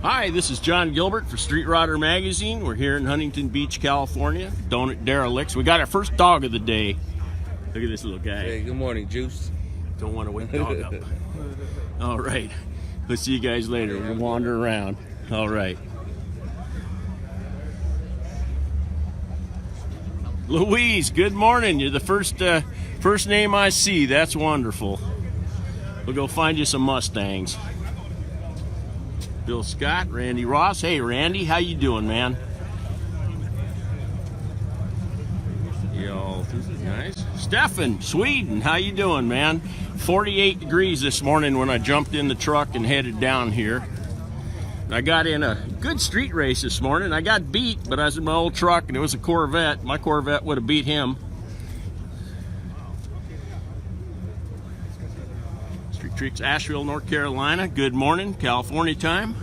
Hi, this is John Gilbert for Street Rodder Magazine. We're here in Huntington Beach, California, donut Derelicts. We got our first dog of the day. Look at this little guy. Hey, good morning, Juice. Don't want to wake dog up. All right. We'll see you guys later. We'll wander around. All right. Louise, good morning. You're the first name I see. That's wonderful. We'll go find you some Mustangs. Bill Scott, Randy Ross. Hey, Randy, how you doing, man? Yo, this is nice. Stefan, Sweden, how you doing, man? 48 degrees this morning when I jumped in the truck and headed down here. I got in a good street race this morning. I got beat, but I was in my old truck, and it was a Corvette. My Corvette would have beat him. Street Treats, Asheville, North Carolina. Good morning, California time.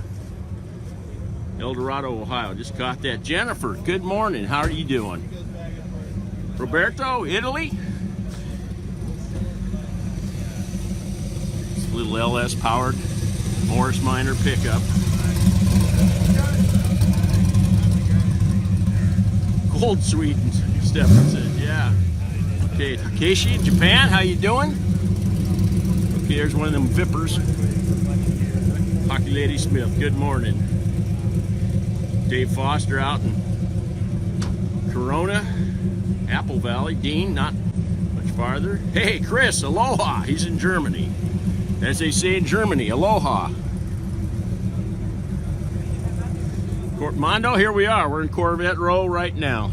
El Dorado, Ohio. Just caught that. Jennifer, good morning. How are you doing? Roberto, Italy. It's a little LS powered Morris Minor pickup. Cold Sweden, Stefan said. Yeah. Okay, Takeshi in Japan, how you doing? Okay, there's one of them Vipers. Hockey Lady Smith, good morning. Dave Foster out in Corona, Apple Valley. Dean, not much farther. Hey, Chris, aloha. He's in Germany. As they say in Germany, aloha. Mondo, here we are. We're in Corvette Row right now.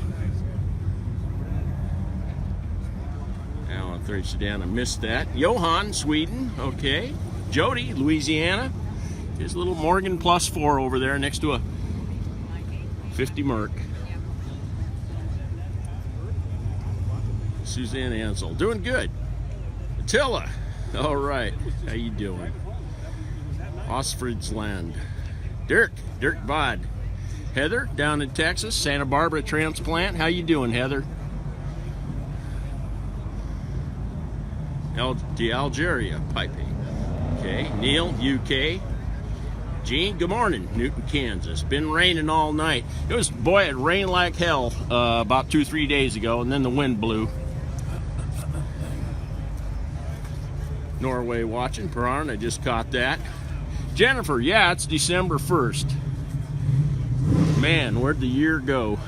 Alan Third Sedan, I missed that. Johan, Sweden, okay. Jody, Louisiana. His little Morgan Plus 4 over there next to a 50 Merc. Suzanne Ansel, doing good. Attila, all right. How you doing? Osford's Land. Dirk Bod. Heather, down in Texas, Santa Barbara Transplant. How you doing, Heather? The Algeria piping. Okay, Neil, UK. Gene, good morning, Newton, Kansas. Been raining all night. It rained like hell about 2-3 days ago, and then the wind blew. Norway watching, Perarn, I just caught that. Jennifer, yeah, it's December 1st. Man, where'd the year go?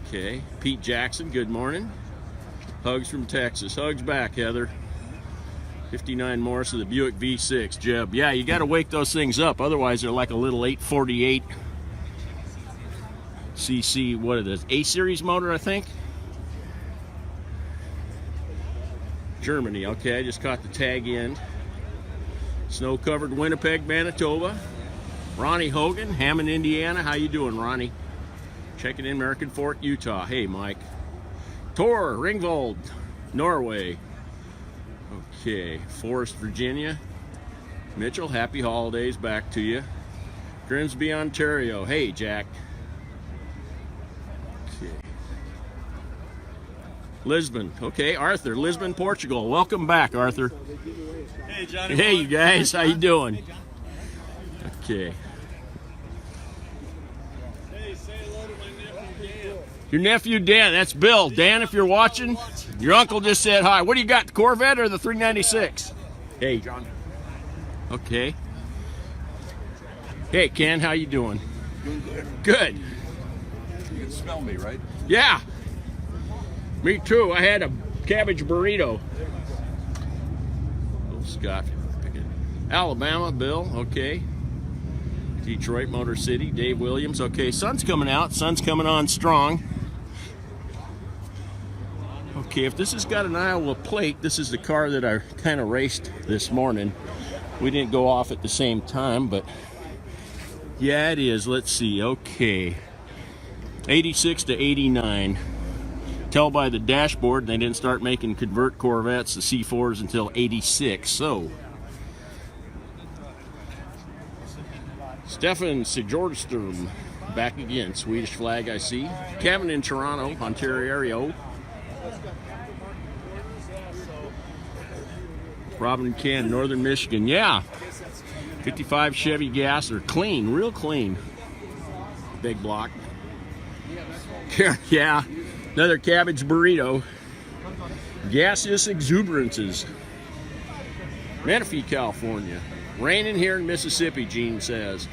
Okay, Pete Jackson, good morning. Hugs from Texas. Hugs back, Heather. 59 Morris of the Buick V6, Jeb. Yeah, you got to wake those things up. Otherwise, they're like a little 848 cc, what is this, A-Series motor, I think? Germany, okay, I just caught the tag end. Snow-covered Winnipeg, Manitoba. Ronnie Hogan, Hammond, Indiana. How you doing, Ronnie? Checking in American Fork, Utah. Hey, Mike. Tor, Ringvold, Norway. Okay, Forest, Virginia. Mitchell, happy holidays back to you. Grimsby, Ontario. Hey, Jack. Okay. Lisbon. Okay, Arthur, Lisbon, Portugal. Welcome back, Arthur. Hey, Johnny. Hey, you guys, how you doing? Okay. Hey, say hello to my nephew Dan. Your nephew Dan, that's Bill. Dan, if you're watching, your uncle just said hi. What do you got, the Corvette or the 396? Hey, John. Okay. Hey, Ken, how you doing? Doing good. Good. You can smell me, right? Yeah. Me too. I had a cabbage burrito. Bill Scott. Alabama, Bill. Okay. Detroit, Motor City. Dave Williams. Okay, sun's coming out. Sun's coming on strong. Okay, if this has got an Iowa plate, this is the car that I kind of raced this morning. We didn't go off at the same time, but yeah, it is. Let's see. Okay. 86 to 89. Tell by the dashboard they didn't start making convert Corvettes, the C4s, until 86. So, Stefan Sigurdstorm back again. Swedish flag, I see. Kevin in Toronto, Ontario. Robin Can, Northern Michigan. Yeah. 55 Chevy gas. They're clean, real clean. Big block. Yeah. Another cabbage burrito. Gaseous exuberances. Menifee, California. Raining here in Mississippi, Gene says.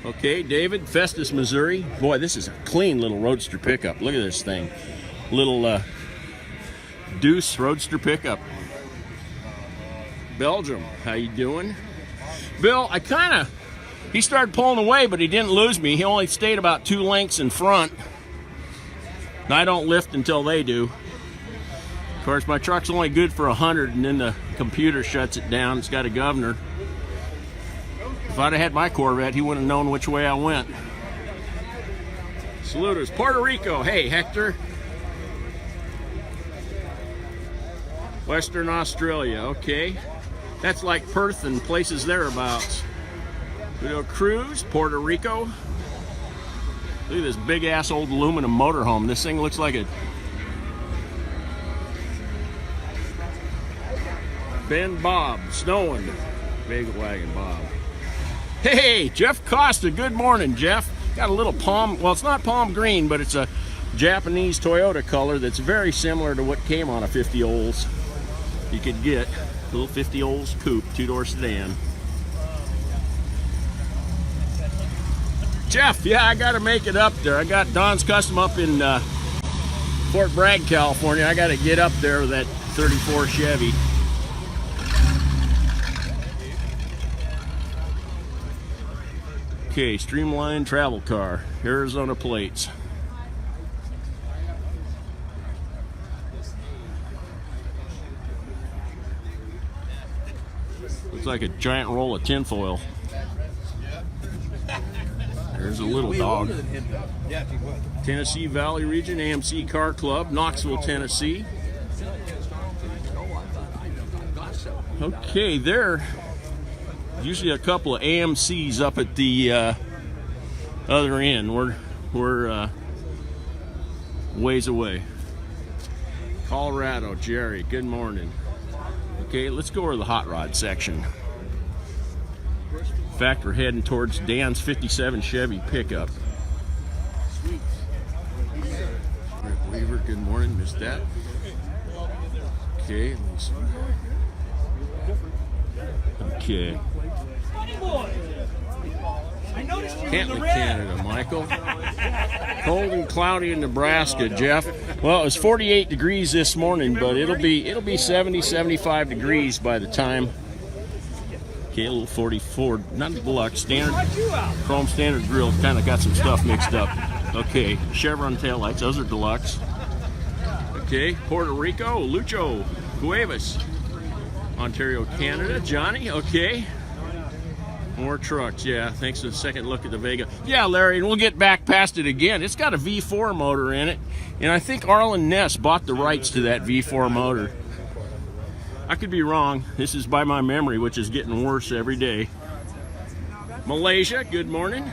Okay, David, Festus, Missouri. Boy, this is a clean little roadster pickup. Look at this thing. Little Deuce roadster pickup. Belgium, how you doing? Bill, he started pulling away, but he didn't lose me. He only stayed about 2 lengths in front. And I don't lift until they do. Of course, my truck's only good for 100, and then the computer shuts it down. It's got a governor. If I'd have had my Corvette, he wouldn't have known which way I went. Saludos, Puerto Rico. Hey, Hector. Western Australia, okay. That's like Perth and places thereabouts. Widow Cruz, Puerto Rico. Look at this big ass old aluminum motorhome. This thing looks like a Ben Bob, snowing. Big wagon Bob. Hey, Jeff Costa, good morning, Jeff. Got a little palm, well, it's not palm green, but it's a Japanese Toyota color that's very similar to what came on a 50 Olds. You could get a little 50 Olds coupe, 2-door sedan. Jeff, yeah, I got to make it up there. I got Don's Custom up in Fort Bragg, California. I got to get up there with that 34 Chevy. Okay, Streamline travel car, Arizona plates. Looks like a giant roll of tinfoil. There's a little dog. Tennessee Valley Region, AMC Car Club, Knoxville, Tennessee. Okay, there. Usually a couple of AMCs up at the other end. We're ways away. Colorado, Jerry, good morning. Okay, let's go over to the hot rod section. In fact, we're heading towards Dan's 57 Chevy pickup. Rick Weaver, good morning. Missed that. Okay, let me see. Okay. Cantley, Canada, Michael. Cold and cloudy in Nebraska, Jeff. Well, it was 48 degrees this morning, but it'll be 70, 75 degrees by the time. Okay, a little 44, not deluxe, standard, chrome standard grill, kind of got some stuff mixed up. Okay, Chevron taillights, those are deluxe. Okay, Puerto Rico, Lucho Cuevas. Ontario, Canada, Johnny, okay. More trucks, yeah, thanks for the second look at the Vega. Yeah, Larry, and we'll get back past it again. It's got a V4 motor in it, and I think Arlen Ness bought the rights to that V4 motor. I could be wrong. This is by my memory, which is getting worse every day. Malaysia, good morning.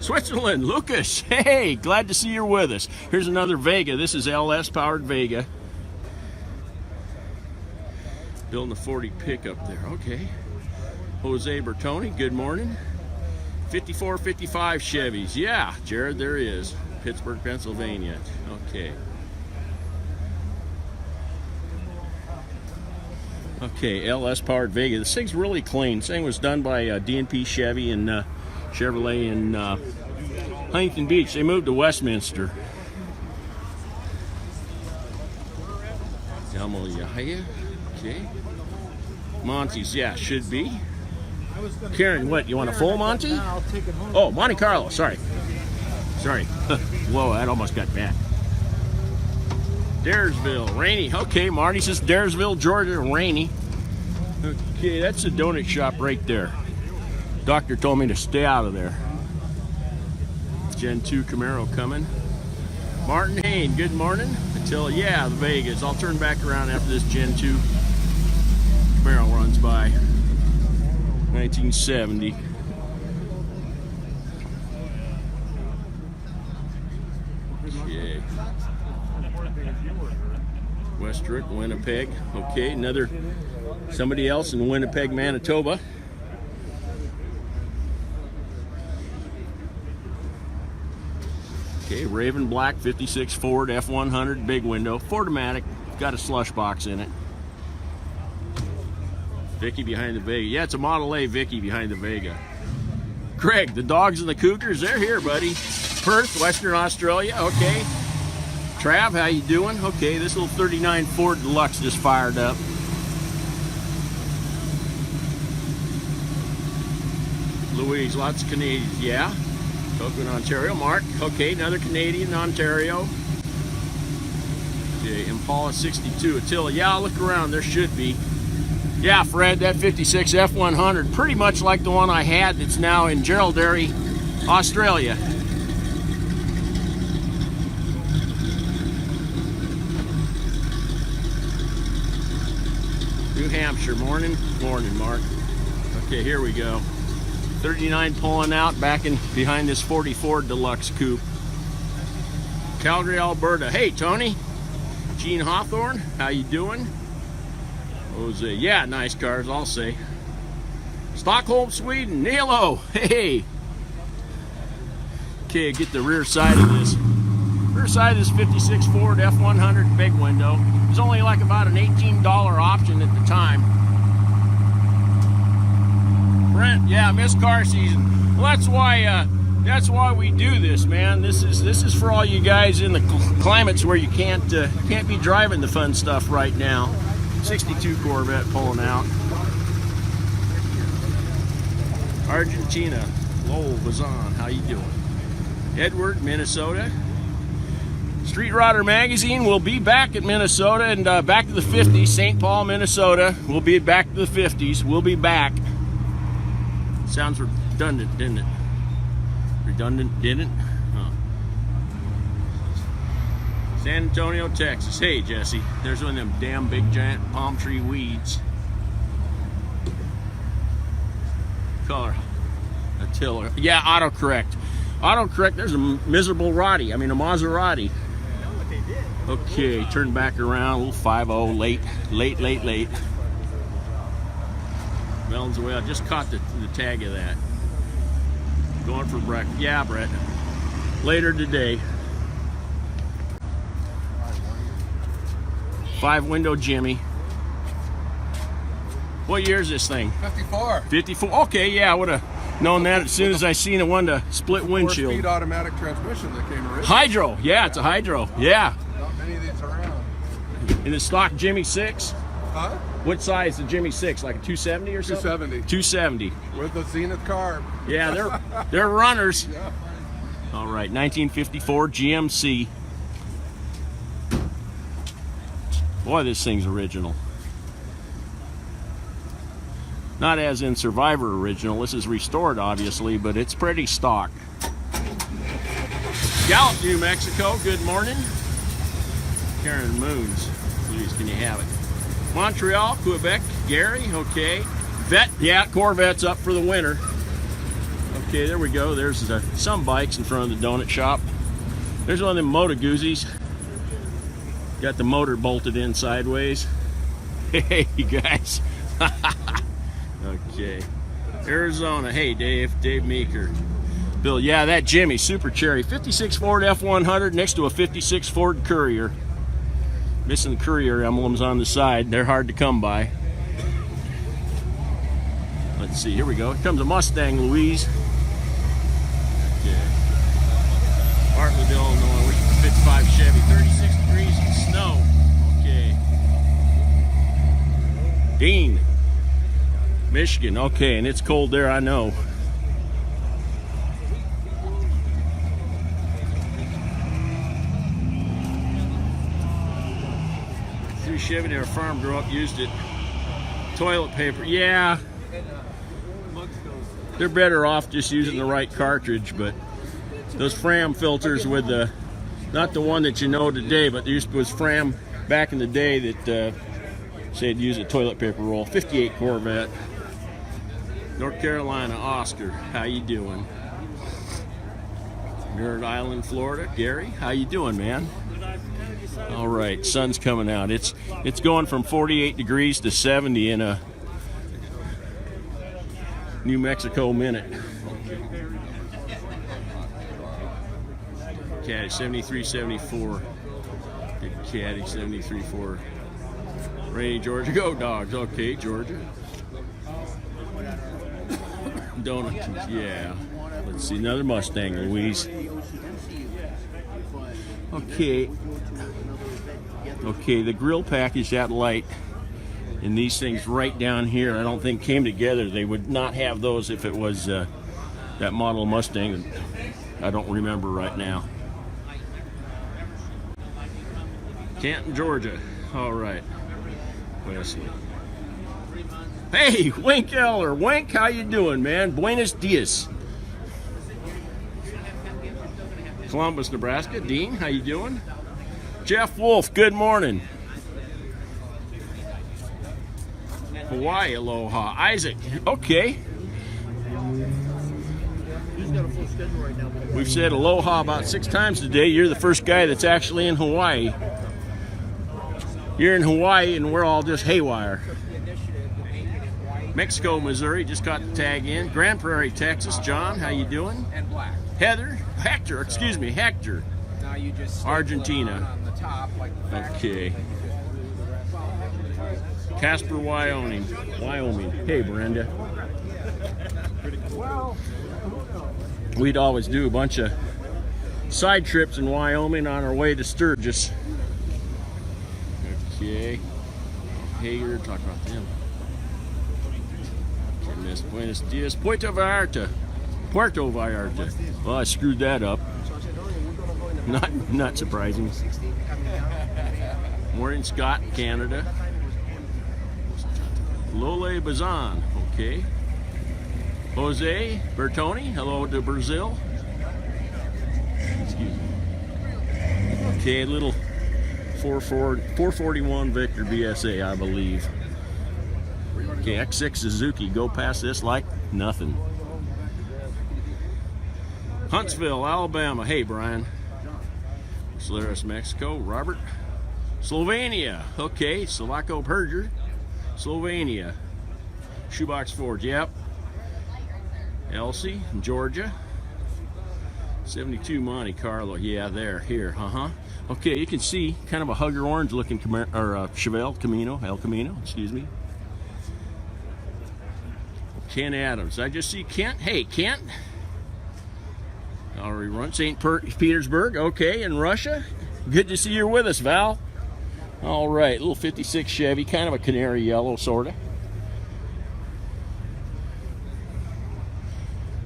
Switzerland, Lucas, hey, glad to see you're with us. Here's another Vega. This is LS-powered Vega. Building a 40 pickup there, okay. Jose Bertoni, good morning. 54, 55 Chevys. Yeah, Jared, there is. Pittsburgh, Pennsylvania. Okay. Okay, LS powered Vega. This thing's really clean. This thing was done by D&P Chevy and Chevrolet in Huntington Beach. They moved to Westminster. Elmo Yahya. Okay. Monty's, yeah, should be. Karen, what, you want a full Monty? Oh, Monte Carlo, sorry. Sorry. Whoa, that almost got back. Daresville, rainy. Okay, Marty says Daresville, Georgia, rainy. Okay, that's a donut shop right there. Doctor told me to stay out of there. Gen 2 Camaro coming. Martin Hain, good morning. Until, yeah, the Vegas. I'll turn back around after this Gen 2 Camaro runs by. 1970. Okay. Westbrook, Winnipeg. Okay, another somebody else in Winnipeg, Manitoba. Okay, Raven Black 56 Ford F100 big window, Ford-O-Matic, got a slush box in it. Vicky behind the Vega. Yeah, it's a Model A Vicky behind the Vega. Greg, the dogs and the cougars, they're here, buddy. Perth, Western Australia. Okay. Trav, how you doing? Okay, this little 39 Ford Deluxe just fired up. Louise, lots of Canadians. Yeah. Coquitlam, Ontario. Mark, okay, another Canadian, Ontario. Okay, Impala 62, Attila. Yeah, I'll look around, there should be. Yeah, Fred, that 56 F100, pretty much like the one I had that's now in Geraldary, Australia. New Hampshire, morning, Mark. Okay, here we go. 39 pulling out back in behind this 44 Deluxe coupe. Calgary, Alberta. Hey, Tony. Gene Hawthorne, how you doing? Jose, yeah, nice cars, I'll say. Stockholm, Sweden. Nilo, hey. Okay, get the rear side of this. Rear side of this 56 Ford F100 big window. It was only like about an $18 option at the time. Brent, yeah, missed car season. Well, that's why we do this, man. This is for all you guys in the climates where you can't be driving the fun stuff right now. 62 Corvette pulling out. Argentina, Lowell Bazan, how you doing? Edward, Minnesota. Street Rodder Magazine will be back at Minnesota and back to the 50s. St. Paul, Minnesota. We'll be back to the 50s. We'll be back. Sounds redundant, didn't it? Redundant, didn't? Oh. San Antonio, Texas. Hey, Jesse. There's one of them damn big giant palm tree weeds. Color. Attila. Yeah, autocorrect. Autocorrect. There's a miserable Roddy. I mean, a Maserati. Okay, turn back around. A little 5-0, late. Melons away. I just caught the tag of that. Going for breakfast. Yeah, Brett. Later today. 5-window Jimmy. What year is this thing? 54. 54. Okay, yeah, I would have known that as soon as I seen it. One to split windshield. 4-speed automatic transmission that came originally. Hydro. Yeah, it's a hydro. Yeah. Not many of these around. In the stock Jimmy 6. Huh? What size is the Jimmy 6? Like a 270 or something? 270. 270. With the Zenith carb. Yeah, they're runners. Yeah. All right, 1954 GMC. Boy, this thing's original. Not as in Survivor original. This is restored, obviously, but it's pretty stock. Gallup, New Mexico. Good morning. Karen Moons. Please, can you have it? Montreal, Quebec. Gary, okay. Vet, yeah, Corvette's up for the winter. Okay, there we go. There's some bikes in front of the donut shop. There's one of them Moto Guzzies. Got the motor bolted in sideways. Hey, you guys. Okay. Arizona. Hey, Dave Meeker. Bill, yeah, that Jimmy, Super Cherry. 56 Ford F100 next to a 56 Ford Courier. Missing the Courier emblems on the side. They're hard to come by. Let's see. Here we go. Here comes a Mustang, Louise. Okay. Bartletteville, Illinois. Which 55 Chevy. 36 degrees and snow. Okay. Dean, Michigan. Okay, and it's cold there, I know. Chevy, their farm grew up, used it. Toilet paper, yeah. They're better off just using the right cartridge, but those Fram filters with the, not the one that you know today, but there was Fram back in the day that said use a toilet paper roll. 58 Corvette. North Carolina, Oscar, how you doing? Merritt Island, Florida. Gary, how you doing, man? All right, sun's coming out. It's going from 48 degrees to 70 in a New Mexico minute. Caddy 73-74. Good caddy 73-4. Rainy Georgia, go Dogs. Okay, Georgia. Donuts, yeah. Let's see, another Mustang, Louise. Okay, the grill package, that light, and these things right down here, I don't think came together. They would not have those if it was that model Mustang. I don't remember right now. Canton, Georgia. All right, Wesley. Hey, Wink Eller. Wink, how you doing, man? Buenos dias. Columbus, Nebraska. Dean, how you doing? Jeff Wolf, good morning. Hawaii, aloha. Isaac, okay. We've said aloha about 6 times today. You're the first guy that's actually in Hawaii. You're in Hawaii and we're all just haywire. Mexico, Missouri, just got the tag in. Grand Prairie, Texas. John, how you doing? And black. Hector. Now you just Argentina. on the top, like the Okay. Casper, Wyoming. Hey, Brenda. We'd always do a bunch of side trips in Wyoming on our way to Sturgis. Okay. Hager, talk about them. Buenos dias. Puerto Vallarta. Well, I screwed that up. Not surprising. Maureen Scott, Canada. Lole Bazan, okay. Jose Bertoni, hello to Brazil. Excuse me. Okay, little 441 Victor BSA, I believe. Okay, X6 Suzuki, go past this like nothing. Huntsville, Alabama. Hey, Brian. Solaris, Mexico. Robert. Slovenia. Okay, Slovako Perger. Slovenia. Shoebox Forge, yep. Elsie, Georgia. 72 Monte Carlo. Yeah, here. Okay, you can see kind of a Hugger orange looking Chevelle El Camino, excuse me. Ken Adams. I just see Kent. Hey, Kent. Already run St. Petersburg. Okay, in Russia. Good to see you're with us, Val. All right, little 56 Chevy, kind of a canary yellow, sort of.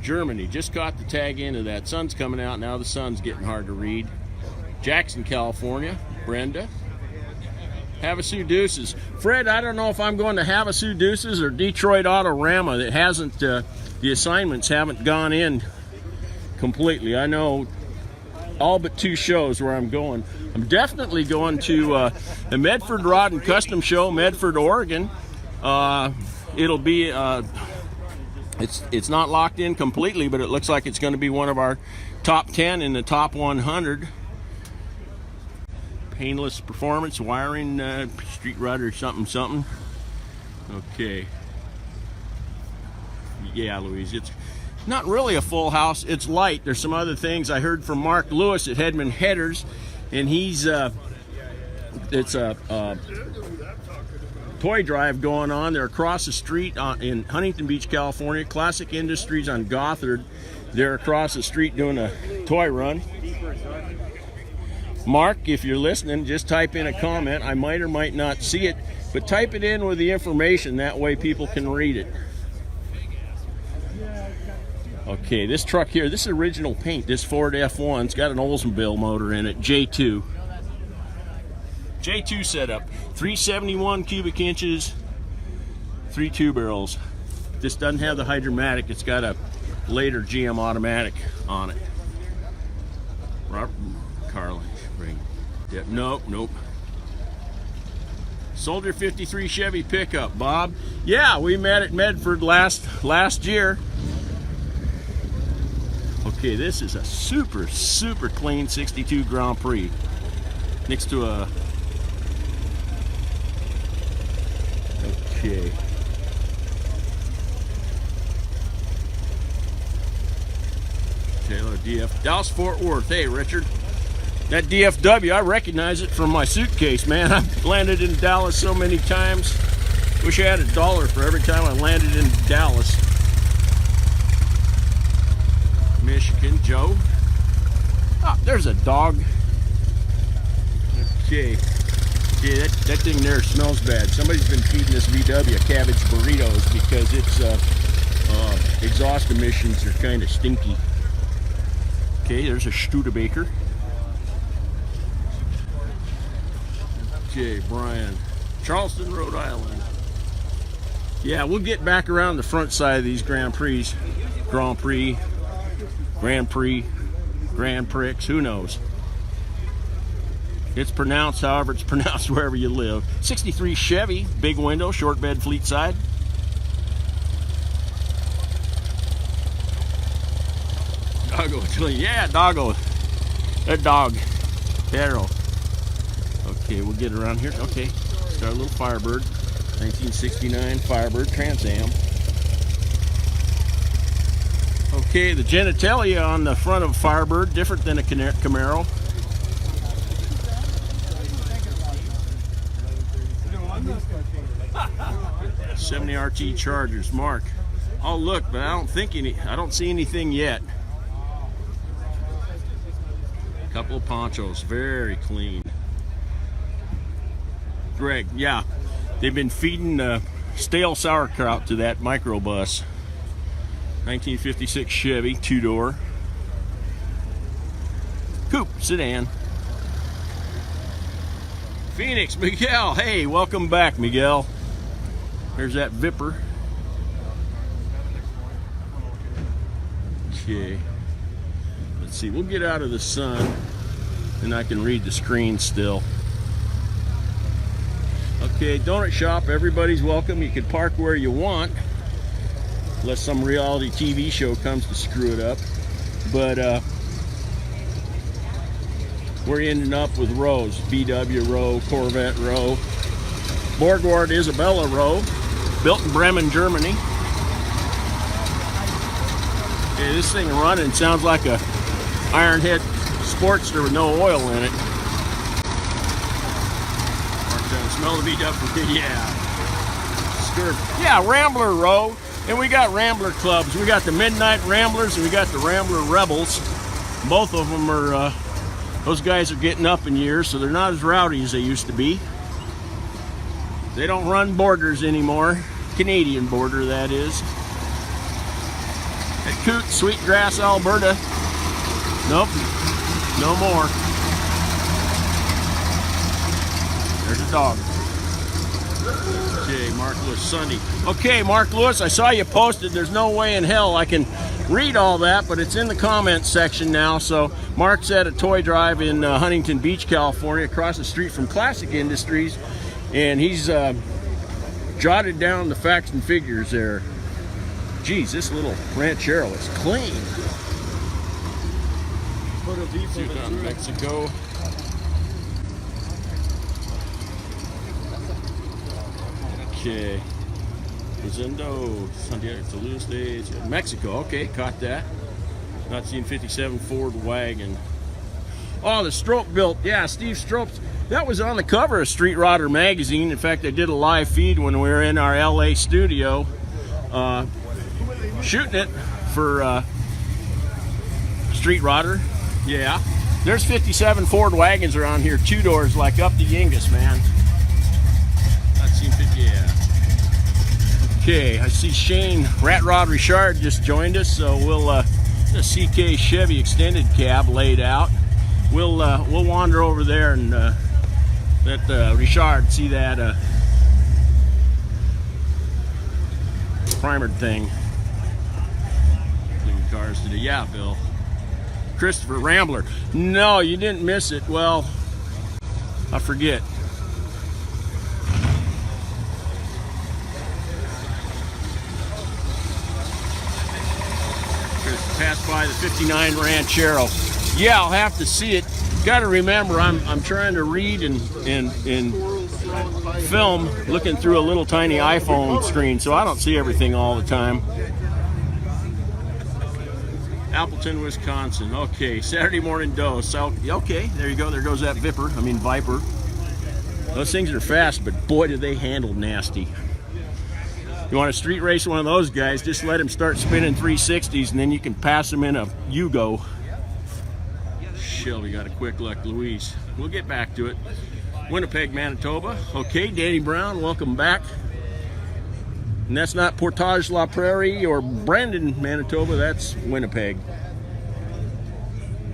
Germany, just got the tag into that. Sun's coming out now. The sun's getting hard to read. Jackson, California. Brenda. Havasu Deuces. Fred, I don't know if I'm going to Havasu Deuces or Detroit Autorama. That hasn't, the assignments haven't gone in completely. I know all but 2 shows where I'm going. I'm definitely going to the Medford Rod and Custom Show, Medford, Oregon. It'll be, it's not locked in completely, but it looks like it's going to be one of our top 10 in the top 100. Painless performance, wiring, street rudder, something. Okay. Yeah, Louise, it's not really a full house. It's light. There's some other things I heard from Mark Lewis at Hedman Headers, and he's it's a toy drive going on. They're across the street in Huntington Beach, California. Classic Industries on Gothard. They're across the street doing a toy run. Mark, if you're listening, just type in a comment. I might or might not see it, but type it in with the information. That way people can read it. Okay, this truck here, this is original paint. This Ford F1, it's got an Oldsmobile motor in it, J2. J2 setup, 371 cubic inches, 3 2 barrels. This doesn't have the Hydromatic, it's got a later GM automatic on it. Robert Carlin. Yep, nope. Soldier 53 Chevy pickup, Bob. Yeah, we met at Medford last year. Okay, this is a super clean 62 Grand Prix. next to a. Okay. Taylor DF Dallas Fort Worth. Hey Richard, that DFW, I recognize it from my suitcase, man. I've landed in Dallas so many times. Wish I had $1 for every time I landed in Dallas. Michigan, Joe. Ah, there's a dog. Okay. Yeah, that thing there smells bad. Somebody's been feeding this VW cabbage burritos because its exhaust emissions are kind of stinky. Okay, there's a Studebaker. Okay, Brian. Charleston, Rhode Island. Yeah, we'll get back around the front side of these Grand Prix, Grand Prix, who knows? It's pronounced however it's pronounced wherever you live. 63 Chevy, big window, short bed, fleet side. Doggo, yeah, doggo. That dog, Darrow. Okay, we'll get around here. Okay, start a little Firebird, 1969 Firebird Trans Am. Okay, the genitalia on the front of Firebird, different than a Camaro. '70 RT Chargers, Mark. I'll look, but I don't see anything yet. A couple of ponchos, very clean. Greg, yeah, they've been feeding stale sauerkraut to that microbus. 1956 Chevy, two-door. Coupe, sedan. Phoenix, Miguel. Hey, welcome back, Miguel. There's that Viper. Okay. Let's see, we'll get out of the sun and I can read the screen still. Okay, donut shop, everybody's welcome. You can park where you want, unless some reality TV show comes to screw it up. But we're ending up with rows. VW row, Corvette row, Borgward Isabella row, built in Bremen, Germany. Okay, this thing running sounds like a Ironhead Sportster with no oil in it. Smell the VW, yeah. Skirt. Yeah, Rambler row. And we got Rambler clubs. We got the Midnight Ramblers and we got the Rambler Rebels. Both of them are, those guys are getting up in years, so they're not as rowdy as they used to be. They don't run borders anymore. Canadian border, that is. At Coot, Sweetgrass, Alberta. Nope, no more. There's a dog. Okay, Mark Lewis, Sunday. Okay, Mark Lewis, I saw you posted. There's no way in hell I can read all that, but it's in the comments section now. So Mark's at a toy drive in Huntington Beach, California, across the street from Classic Industries, and he's jotted down the facts and figures there. Geez, this little Ranchero is clean. Mexico. Okay. Rosendo, Santiago, Toulouse, Mexico. Okay, caught that. Not seen 57 Ford wagon. Oh, the Strope built. Yeah, Steve Strope's. That was on the cover of Street Rodder magazine. In fact, I did a live feed when we were in our LA studio shooting it for Street Rodder. Yeah. There's 57 Ford wagons around here, two doors, like up the Yingus, man. Not seen 50, yeah. Okay, I see Shane Rat Rod Richard just joined us, so we'll the CK Chevy extended cab laid out. We'll wander over there and let Richard see that primered thing. Clean cars today, yeah, Bill. Christopher Rambler. No, you didn't miss it. Well, I forget. Just passed by the 59 Ranchero. Yeah, I'll have to see it. Got to remember, I'm trying to read and film looking through a little tiny iPhone screen, so I don't see everything all the time. Appleton, Wisconsin. Okay, Saturday morning doe. So, okay, there you go. There goes that Viper. Those things are fast, but boy, do they handle nasty. You want to street race one of those guys, just let him start spinning 360s, and then you can pass him in a Yugo. Shelby got a quick luck, Louise. We'll get back to it. Winnipeg, Manitoba. Okay, Danny Brown, welcome back. And that's not Portage La Prairie or Brandon, Manitoba. That's Winnipeg.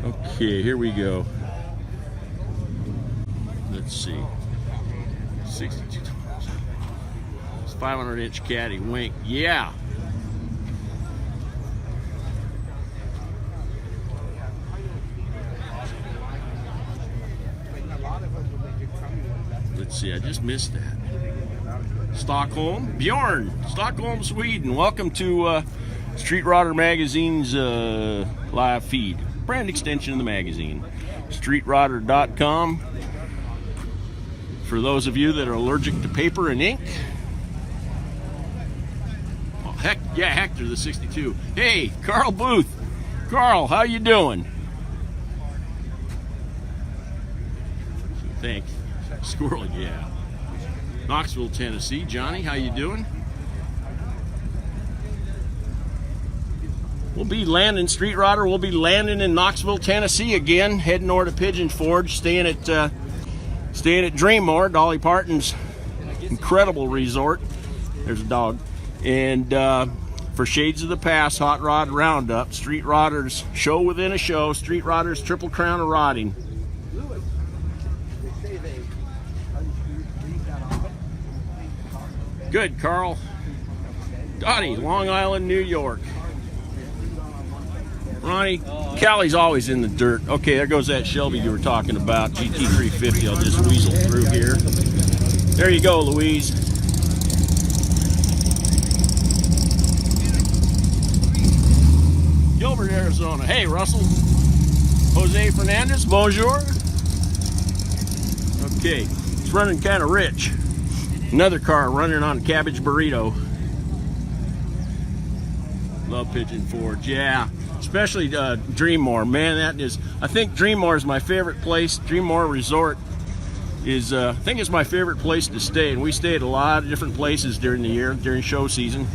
Okay, here we go. Let's see. 62. It's 500-inch caddy wink. Yeah. Let's see. I just missed that. Stockholm, Bjorn, Stockholm, Sweden. Welcome to Street Rodder Magazine's live feed. Brand extension of the magazine. StreetRodder.com. For those of you that are allergic to paper and ink. Oh, heck, yeah, Hector, the 62. Hey, Carl Booth. Carl, how you doing? Thanks. Squirrel, yeah. Knoxville, Tennessee. Johnny, how you doing? We'll be landing, Street Rodder. We'll be landing in Knoxville, Tennessee again, heading over to Pigeon Forge, staying at Dreammore, Dolly Parton's incredible resort. There's a dog. And for Shades of the Past, Hot Rod Roundup, Street Rodder's show within a show, Street Rodder's Triple Crown of Rodding. Good, Carl. Dottie, Long Island, New York. Ronnie, Callie's always in the dirt. Okay, there goes that Shelby you were talking about, GT350. I'll just weasel through here. There you go, Louise. Gilbert, Arizona. Hey, Russell. Jose Fernandez, bonjour. Okay, it's running kind of rich. Another car running on cabbage burrito. Love Pigeon Forge, yeah. Especially Dreammore, man. I think Dreammore is my favorite place. Dreammore Resort is, I think it's my favorite place to stay. And we stay at a lot of different places during the year, during show season.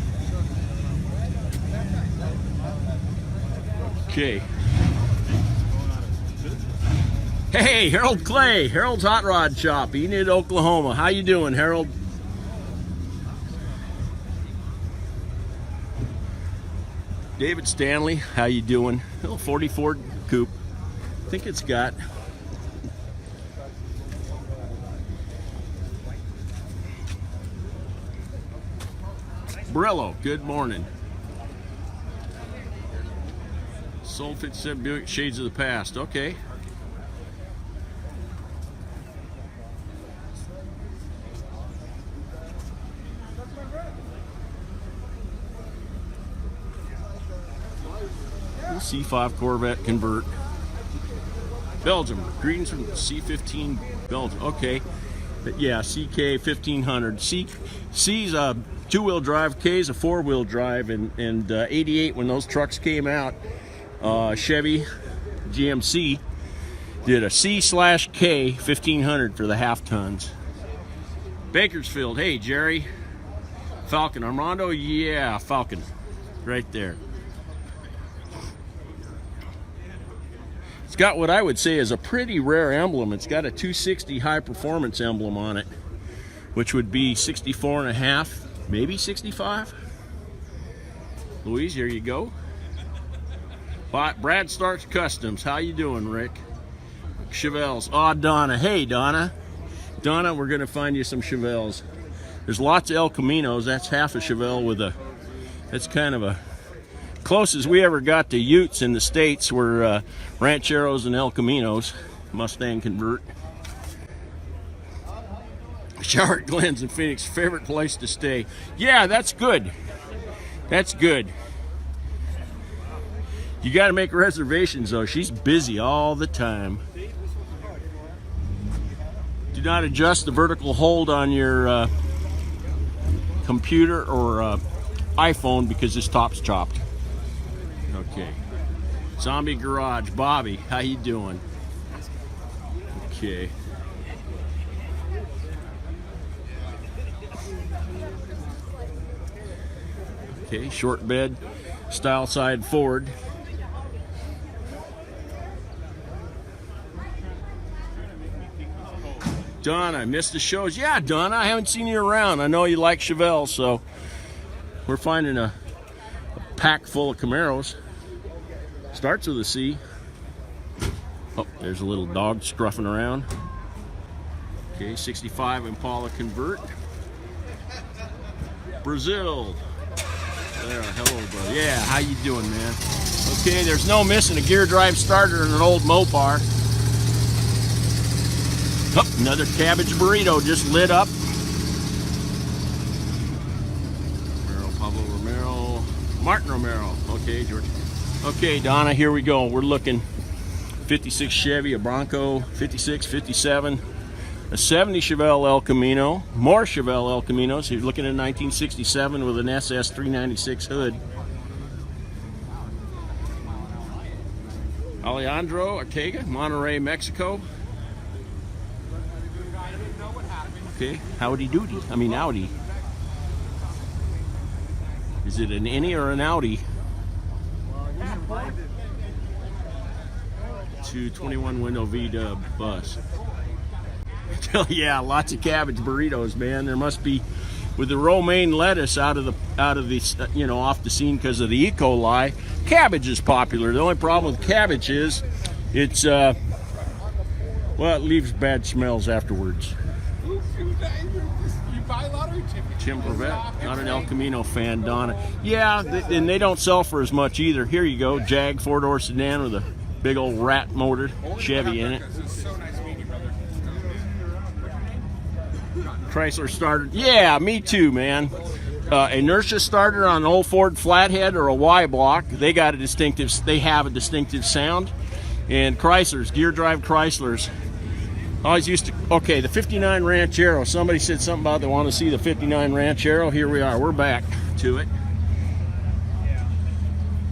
Okay. Hey, Harold Clay, Harold's Hot Rod Shop, Enid, Oklahoma. How you doing, Harold? David Stanley, how you doing? Little 40 Ford Coupe. I think it's got Brillo, good morning. Sold 57 Buick, Shades of the Past. Okay. C5 Corvette convert. Belgium. Greetings from C15 Belgium. Okay. But yeah, CK 1500. C's a two-wheel drive, K's a four-wheel drive, and 88 when those trucks came out, Chevy GMC did a C/K 1500 for the half tons. Bakersfield. Hey, Jerry. Falcon. Armando. Yeah, Falcon. Right there. It's got what I would say is a pretty rare emblem. It's got a 260 high performance emblem on it, which would be 64 and a half, maybe 65. Louise, here you go. Brad Starks Customs. How you doing, Rick? Chevelles. Oh, Donna. Hey, Donna. Donna, we're going to find you some Chevelles. There's lots of El Caminos. That's half a Chevelle with a, that's kind of a, closest we ever got to Utes in the States were Rancheros and El Caminos. Mustang convert. Shower Glens in Phoenix, favorite place to stay. Yeah, that's good. That's good. You got to make reservations though. She's busy all the time. Do not adjust the vertical hold on your computer or iPhone because this top's chopped. Okay. Zombie Garage, Bobby, how you doing? Okay. Okay, short bed, style side forward. Donna, I missed the shows. Yeah, Donna, I haven't seen you around. I know you like Chevelle, so we're finding a pack full of Camaros. Starts with a C. Oh, there's a little dog scruffing around. Okay, 65 Impala convert. Brazil. There, hello, brother. Yeah, how you doing, man? Okay, there's no missing a gear drive starter in an old Mopar. Oh, another cabbage burrito just lit up. Romero, Pablo Romero, Martin Romero. Okay, George. Okay, Donna, here we go. We're looking 56 Chevy, a Bronco, 56, 57, a 70 Chevelle El Camino, more Chevelle El Caminos. You're looking at 1967 with an SS 396 hood. Alejandro Ortega, Monterrey, Mexico. Okay, howdy doody. I mean, Audi. Is it an innie or an Audi? 221 window V-dub bus. Yeah, lots of cabbage burritos, man. There must be, with the romaine lettuce out of the off the scene because of the E. coli. Cabbage is popular. The only problem with cabbage is it's well, it leaves bad smells afterwards. You buy lottery tickets. Tim Brevet, not an El Camino fan, Donna. Yeah, and they don't sell for as much either. Here you go, Jag 4-door sedan with a big old rat motor, Chevy in it. So nice meeting you, brother. Chrysler starter. Yeah, me too, man. Inertia starter on an old Ford Flathead or a Y block. They have a distinctive sound. And Chryslers, gear drive Chryslers. Always used to, okay, the 59 Ranchero. Somebody said something about they want to see the 59 Ranchero. Here we are. We're back to it.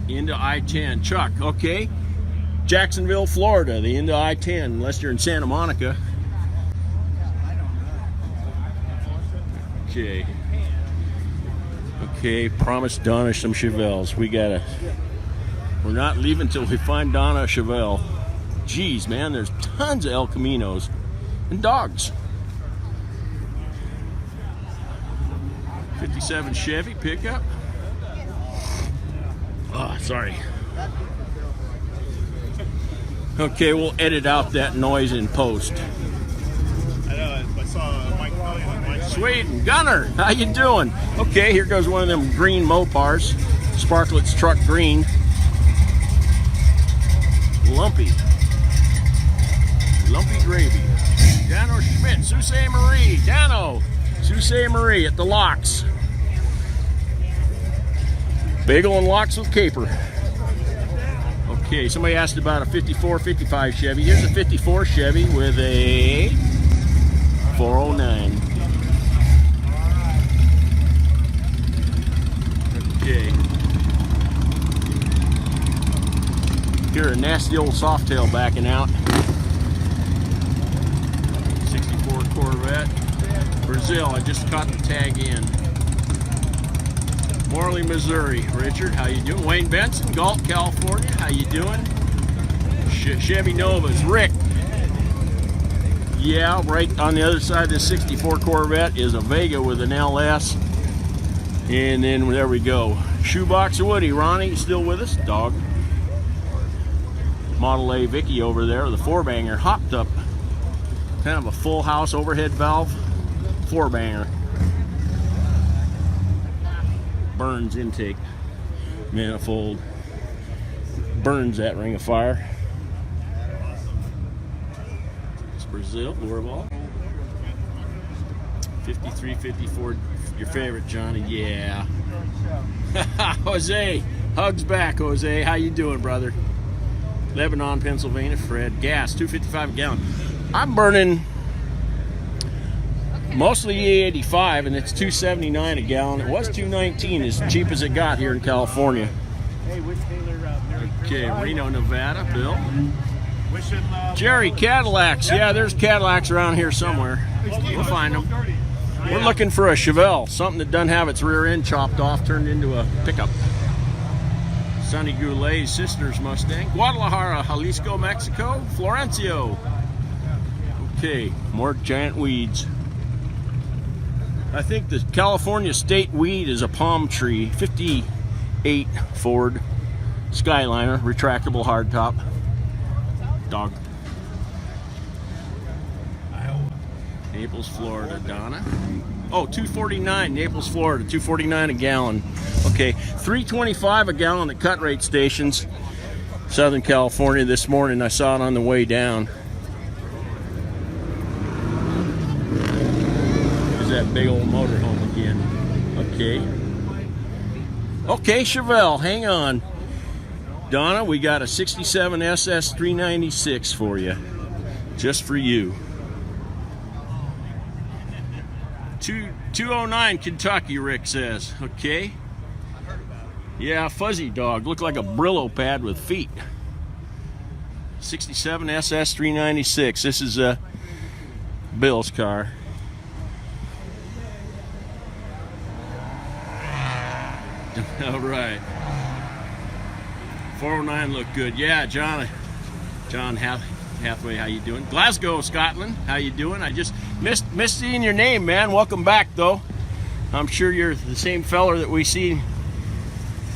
Into I-10. Chuck, okay. Jacksonville, Florida, the into I-10, unless you're in Santa Monica. Okay. Okay, promise Donna some Chevelles. We're not leaving till we find Donna a Chevelle. Jeez, man, there's tons of El Caminos and dogs. 57 Chevy pickup. Oh, sorry. Okay, we'll edit out that noise in post. I know, I saw Mike Kelly on Mike. Sweden, Gunner, how you doing? Okay, here goes one of them green Mopars. Sparklets truck green. Lumpy gravy. Dano Schmidt, Susse Marie. Dano, Susse Marie at the locks. Bagel and locks with caper. Okay, somebody asked about a 54, 55 Chevy. Here's a 54 Chevy with a 409. Okay. Here, a nasty old Softail backing out. 64 Corvette. Brazil, I just caught the tag in. Morley, Missouri. Richard, how you doing? Wayne Benson, Galt, California. How you doing? Chevy Novas. Rick. Yeah, right on the other side of this 64 Corvette is a Vega with an LS. And then there we go. Shoebox Woody. Ronnie, you still with us? Dog. Model A Vicky over there with a 4-banger. Hopped up. Kind of a full house overhead valve 4-banger. Burns intake. Manifold. Burns that ring of fire. It's Brazil. Lorval. 53, 54. Your favorite, Johnny? Yeah. Jose. Hugs back, Jose. How you doing, brother? Lebanon, Pennsylvania. Fred. Gas, $2.55 a gallon. I'm burning mostly E85, and it's $2.79 a gallon. It was $2.19, as cheap as it got here in California. Okay, Reno, Nevada, Bill. Jerry, Cadillacs. Yeah, there's Cadillacs around here somewhere. We'll find them. We're looking for a Chevelle, something that doesn't have its rear end chopped off, turned into a pickup. Sonny Goulet's sister's Mustang. Guadalajara, Jalisco, Mexico. Florencio. Okay, more giant weeds. I think the California state weed is a palm tree. 58 Ford Skyliner, retractable hardtop. Dog. Naples, Florida, Donna. Oh, $2.49, Naples, Florida, $2.49 a gallon. Okay, $3.25 a gallon at cut rate stations, Southern California this morning. I saw it on the way down. There's that big old motorhome again. Okay, Chevelle, hang on. Donna, we got a 67 SS 396 for you, just for you. 209 Kentucky, Rick says. Okay. Yeah, fuzzy dog. Looked like a Brillo pad with feet. 67 SS 396. This is Bill's car. All right. 409 looked good. Yeah, John Hathaway, how you doing? Glasgow, Scotland, how you doing? I just missed seeing your name, man. Welcome back, though. I'm sure you're the same feller that we see in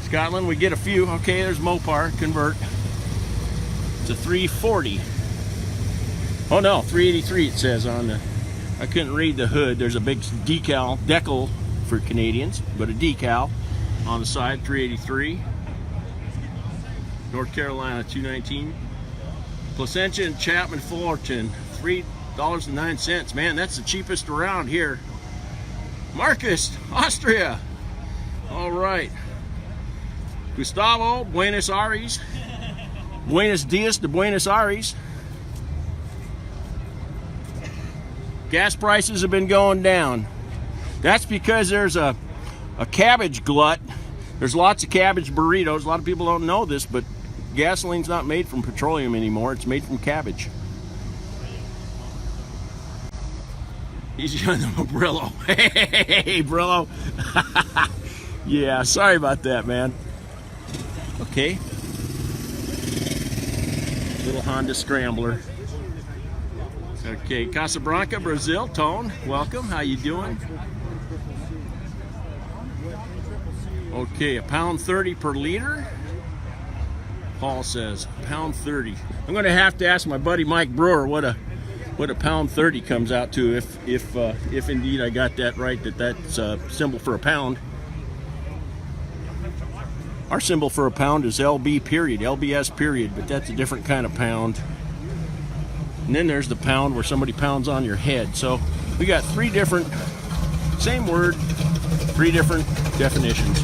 Scotland. We get a few. Okay, there's Mopar convert. It's a 340. Oh no, 383 it says on the. I couldn't read the hood. There's a big decal for Canadians, but a decal on the side. 383. North Carolina 219. Placentia and Chapman Fullerton, $3.09. Man, that's the cheapest around here. Marcus, Austria. All right. Gustavo, Buenos Aires. Buenos dias to Buenos Aires. Gas prices have been going down. That's because there's a cabbage glut. There's lots of cabbage burritos. A lot of people don't know this, but gasoline's not made from petroleum anymore. It's made from cabbage. He's on the Brillo. Hey, Brillo. Yeah, sorry about that, man. Okay. Little Honda Scrambler. Okay, Casablanca, Brazil. Tone, welcome. How you doing? Okay, £1.30 per liter. Paul says £1.30. I'm going to have to ask my buddy Mike Brewer what a £1.30 comes out to, if indeed I got that right, that's a symbol for a pound. Our symbol for a pound is LB period, LBS period, but that's a different kind of pound. And then there's the pound where somebody pounds on your head. So we got three different, same word, three different definitions.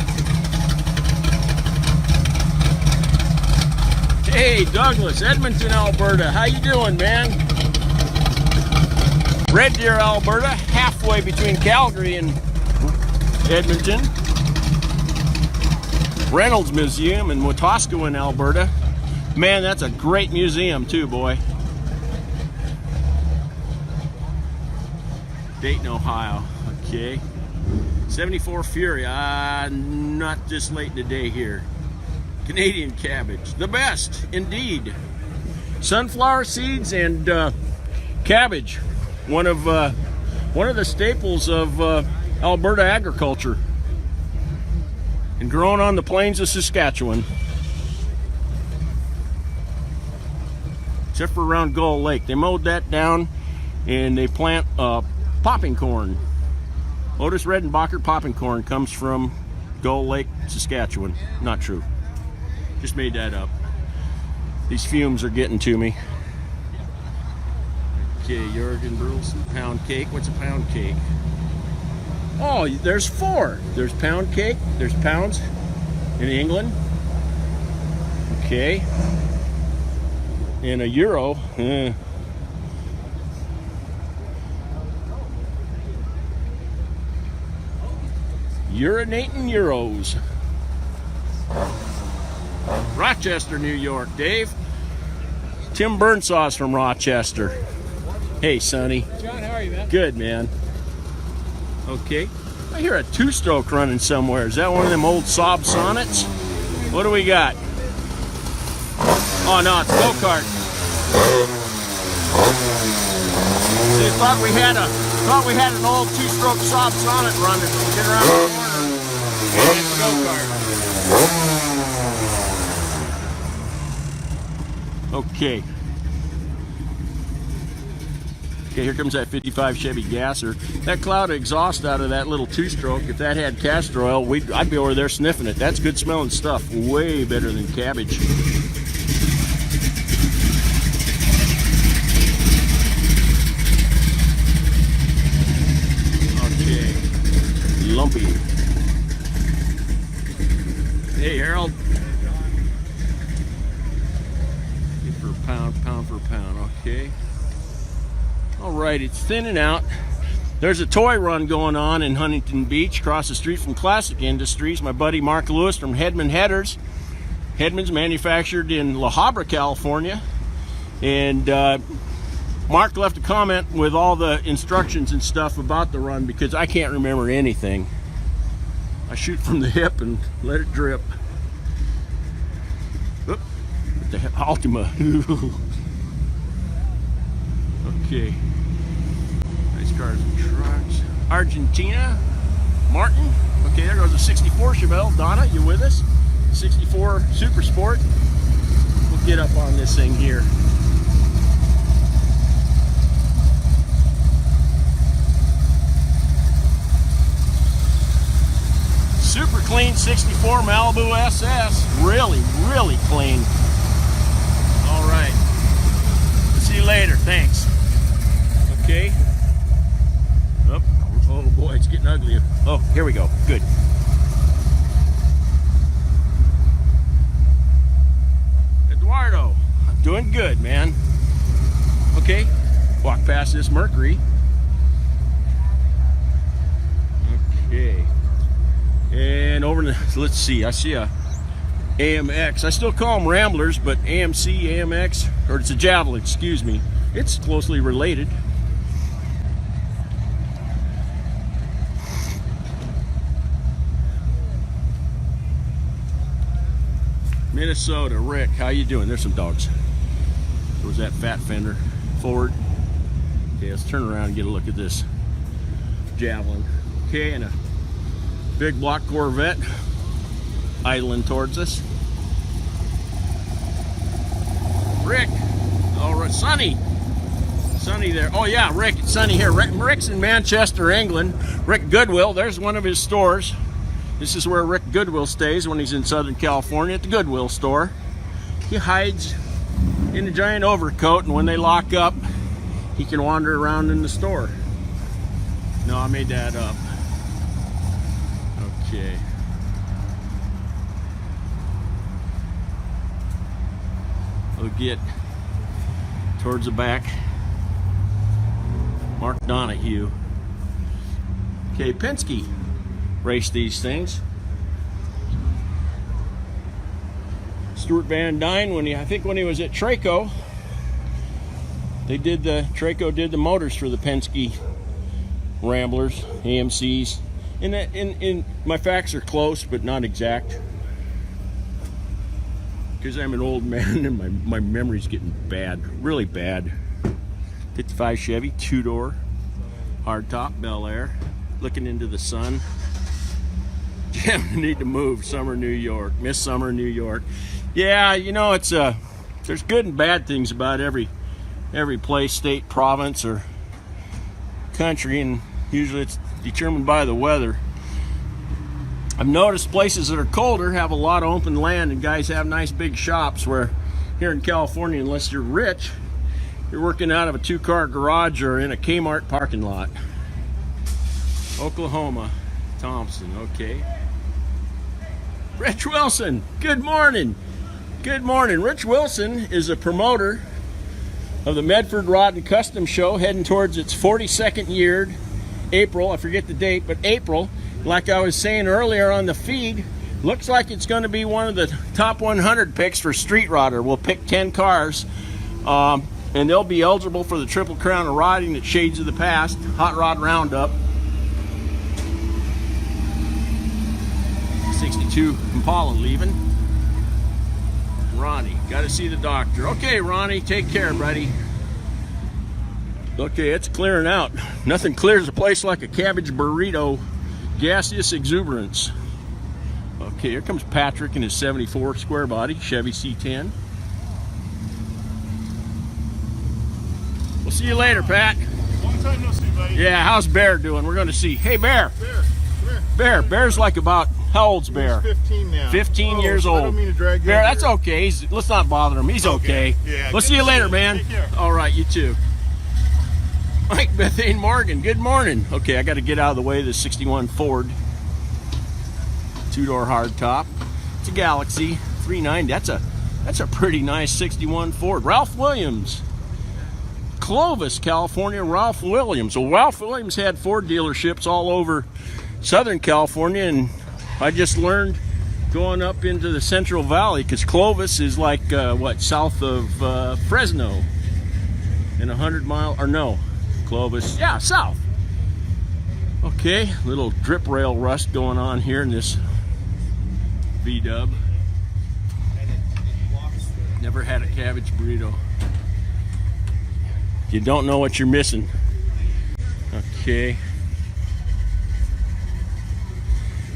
Hey, Douglas, Edmonton, Alberta. How you doing, man? Red Deer, Alberta, halfway between Calgary and Edmonton. Reynolds Museum in Wetaskiwin, Alberta. Man, that's a great museum too, boy. Dayton, Ohio. Okay. 74 Fury. Not this late in the day here. Canadian cabbage, the best indeed. Sunflower seeds and cabbage, one of the staples of Alberta agriculture, and grown on the plains of Saskatchewan, except for around Gull Lake. They mowed that down, and they plant popping corn. Otis Redenbacher popping corn comes from Gull Lake, Saskatchewan. Not true. Just made that up. These fumes are getting to me. Okay, Jurgen Brulson, pound cake. What's a pound cake? Oh, there's four. There's pound cake. There's pounds in England. Okay. And a euro. Urinating Euros. Rochester, New York, Dave. Tim Burnsaw's from Rochester. Hey, Sonny. John, how are you, man? Good, man. Okay. I hear a two-stroke running somewhere. Is that one of them old Saab Sonnets? What do we got? Oh, no, it's a go-kart. See, thought we had an old two-stroke Saab Sonnet running. Get around the corner, and it's a go-kart. Okay. Okay, here comes that 55 Chevy Gasser. That cloud of exhaust out of that little two-stroke, if that had castor oil, I'd be over there sniffing it. That's good smelling stuff. Way better than cabbage. Okay. Lumpy. Hey, Harold. For pound for pound. Okay. All right, it's thinning out. There's a toy run going on in Huntington Beach, across the street from Classic Industries. My buddy Mark Lewis from Hedman Headers. Hedman's manufactured in La Habra, California. And Mark left a comment with all the instructions and stuff about the run because I can't remember anything. I shoot from the hip and let it drip. Oop, the Altima. Okay. Nice cars and trucks. Argentina. Martin. Okay, there goes a 64 Chevelle. Donna, you with us? 64 Super Sport. We'll get up on this thing here. Super clean 64 Malibu SS. Really, really clean. All right. See you later. Thanks. Okay. Oh boy, it's getting ugly. Oh, here we go. Good. Eduardo, I'm doing good, man. Okay. Walk past this Mercury. Okay. And over to, let's see, I see a AMX. I still call them Ramblers, but AMC, AMX, or it's a Javelin, excuse me. It's closely related. Minnesota, Rick, how you doing? There's some dogs. There was that fat fender forward. Okay, let's turn around and get a look at this Javelin. Okay, and a big block Corvette idling towards us. Rick, all right, Sonny there. Oh yeah, Rick, it's Sonny here. Rick's in Manchester, England. Rick Goodwill, there's one of his stores. This is where Rick Goodwill stays when he's in Southern California, at the Goodwill store. He hides in a giant overcoat, and when they lock up, he can wander around in the store. No, I made that up. Okay. We'll get towards the back. Mark Donahue. Okay, Penske raced these things. Stuart Van Dyne, I think when he was at Traco, Traco did the motors for the Penske Ramblers, AMCs. And my facts are close, but not exact. Because I'm an old man and my memory's getting bad, really bad. 55 Chevy, two-door, hardtop, Bel Air, looking into the sun. Jim, I need to move. Summer, New York. Miss Summer, New York. Yeah, you know, it's there's good and bad things about every place, state, province, or country, and usually it's determined by the weather. I've noticed places that are colder have a lot of open land and guys have nice big shops, where here in California, unless you're rich, you're working out of a two-car garage or in a Kmart parking lot. Oklahoma, Thompson, okay. Rich Wilson, good morning. Good morning. Rich Wilson is a promoter of the Medford Rod and Custom Show, heading towards its 42nd year. April, I forget the date, but April. like I was saying earlier on the feed, looks like it's going to be one of the top 100 picks for Street Rodder. We'll pick 10 cars, and they'll be eligible for the Triple Crown of Riding at Shades of the Past Hot Rod Roundup. 62 Impala leaving. Ronnie, got to see the doctor. Okay, Ronnie, take care, buddy. Okay, it's clearing out. Nothing clears a place like a cabbage burrito. Gaseous exuberance. Okay, here comes Patrick in his 74 square body Chevy C10. We'll see you later, Pat. Long time no see, buddy. Yeah, how's Bear doing? We're going to see. Hey, Bear. Bear, come here. Bear's like about, how old's Bear? He's 15 now. 15 years old. I don't mean to drag you Bear, over that's here. okay. Let's not bother him. He's okay. Yeah, We'll good see you to later, see you. man. Take care. All right, you too. Mike Bethane Morgan, good morning. Okay, I got to get out of the way of the 61 Ford. Two-door hardtop. It's a Galaxy 390. That's a pretty nice 61 Ford. Ralph Williams. Clovis, California, Ralph Williams. Well, Ralph Williams had Ford dealerships all over Southern California, and I just learned going up into the Central Valley, because Clovis is like, south of Fresno. In 100 mile, or no, Clovis, yeah, south. Okay, little drip rail rust going on here in this V-dub. Never had a cabbage burrito. You don't know what you're missing. Okay.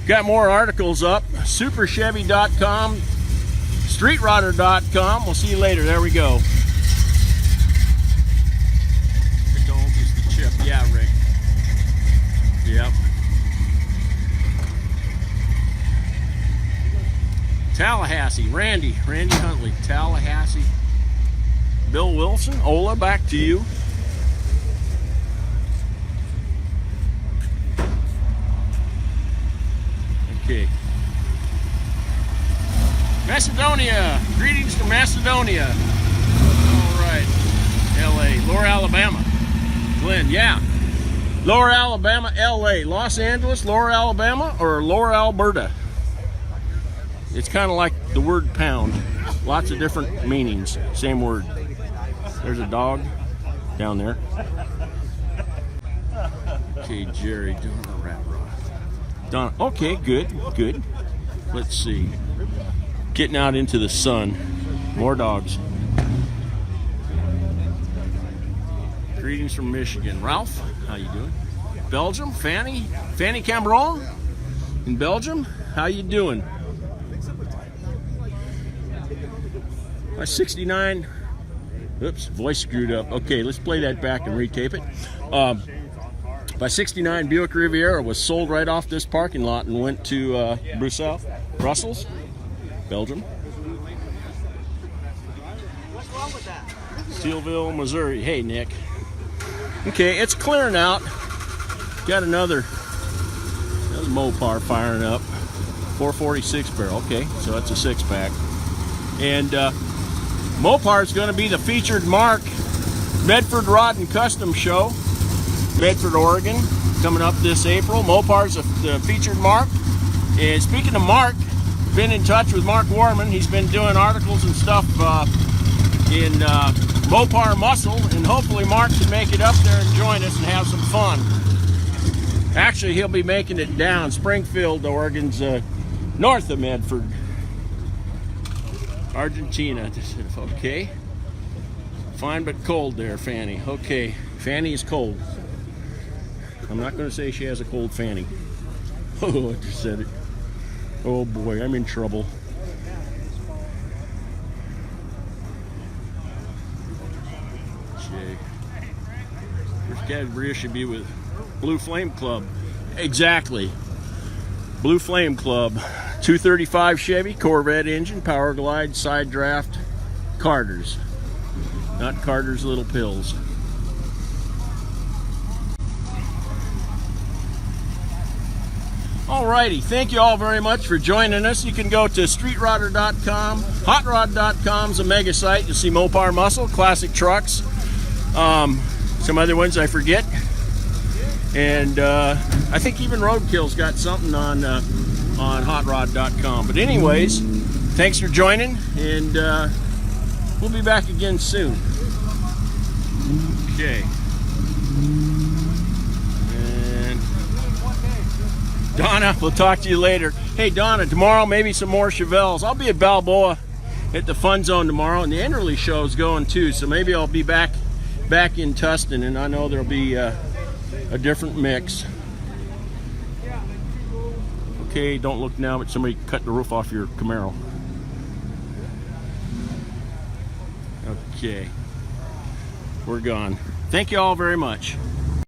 Got more articles up. Superchevy.com, streetrodder.com. We'll see you later. There we go. Is the chip. Yeah, Rick. Yep. Tallahassee, Randy Huntley, Tallahassee. Bill Wilson, Ola, back to you. Okay. Macedonia, greetings from Macedonia. All right, LA, Lower Alabama. Glenn, yeah. Lower Alabama, LA, Los Angeles, Lower Alabama, or Lower Alberta. It's kind of like the word pound. Lots of different meanings, same word. There's a dog down there. Okay, Jerry, doing a rat rod. Donna, okay, good. Let's see. Getting out into the sun. More dogs. Greetings from Michigan. Ralph, how you doing? Belgium, Fanny Cambron in Belgium. How you doing? My 69. Oops, voice screwed up. Okay, let's play that back and retape it. My 69 Buick Riviera was sold right off this parking lot and went to Brussels, Belgium. What's wrong with that? Steelville, Missouri. Hey, Nick. Okay, it's clearing out. Got another Mopar firing up. 446 barrel. Okay, so that's a 6-pack. And Mopar is going to be the featured mark Medford Rod and Custom Show, Medford, Oregon, coming up this April. Mopar's the featured mark. And speaking of Mark, been in touch with Mark Warman. He's been doing articles and stuff in Mopar Muscle, and hopefully Mark can make it up there and join us and have some fun. Actually, he'll be making it down Springfield, Oregon's north of Medford. Argentina. Okay. Fine but cold there, Fanny. Okay. Fanny is cold. I'm not going to say she has a cold Fanny. Oh, I just said it. Oh boy, I'm in trouble. Okay. First category should be with Blue Flame Club. Exactly. Blue Flame Club. 235 Chevy, Corvette engine, Power Glide, side draft, Carter's. Not Carter's Little Pills. Alrighty, thank you all very much for joining us. You can go to streetrodder.com, hotrod.com's a mega site. You'll see Mopar Muscle, classic trucks, some other ones I forget. And I think even Roadkill's got something on hotrod.com. But anyways, thanks for joining, and we'll be back again soon. Okay. And Donna, we'll talk to you later. Hey Donna, tomorrow maybe some more Chevelles. I'll be at Balboa at the Fun Zone tomorrow, and the Enderley show is going too, so maybe I'll be back in Tustin, and I know there'll be a different mix. Okay, don't look now, but somebody cut the roof off your Camaro. Okay, we're gone. Thank you all very much.